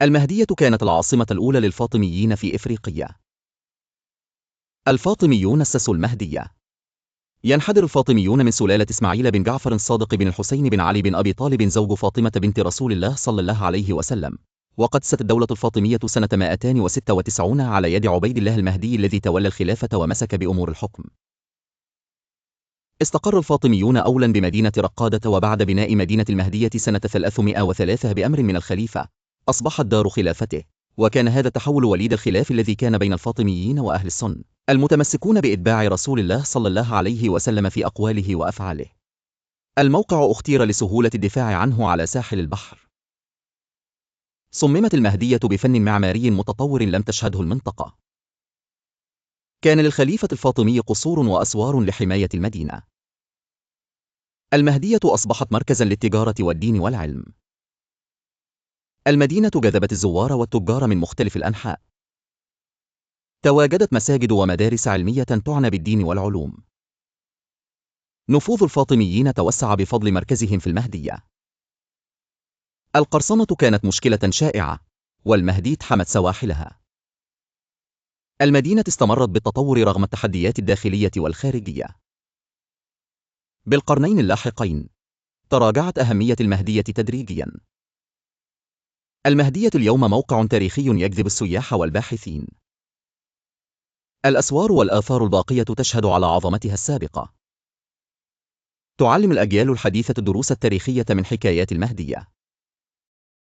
المهدية كانت العاصمة الأولى للفاطميين في إفريقيا. الفاطميون أسسوا المهدية. ينحدر الفاطميون من سلالة إسماعيل بن جعفر الصادق بن الحسين بن علي بن أبي طالب زوج فاطمة بنت رسول الله صلى الله عليه وسلم، وقد ست الدولة الفاطمية سنة 296 على يد عبيد الله المهدي الذي تولى الخلافة ومسك بأمور الحكم. استقر الفاطميون أولا بمدينة رقادة، وبعد بناء مدينة المهدية سنة 303 بأمر من الخليفة أصبحت دار خلافته، وكان هذا التحول وليد الخلاف الذي كان بين الفاطميين وأهل السنة المتمسكون بإتباع رسول الله صلى الله عليه وسلم في أقواله وأفعاله. الموقع اختير لسهولة الدفاع عنه على ساحل البحر. صممت المهدية بفن معماري متطور لم تشهده المنطقة. كان للخليفة الفاطمي قصور وأسوار لحماية المدينة. المهدية أصبحت مركزا للتجارة والدين والعلم. المدينة جذبت الزوار والتجار من مختلف الأنحاء. تواجدت مساجد ومدارس علمية تعنى بالدين والعلوم. نفوذ الفاطميين توسع بفضل مركزهم في المهدية. القرصنة كانت مشكلة شائعة، والمهدي حمت سواحلها. المدينة استمرت بالتطور رغم التحديات الداخلية والخارجية. بالقرنين اللاحقين تراجعت أهمية المهدية تدريجياً. المهدية اليوم موقع تاريخي يجذب السياح والباحثين. الأسوار والآثار الباقية تشهد على عظمتها السابقة. تعلم الأجيال الحديثة الدروس التاريخية من حكايات المهدية.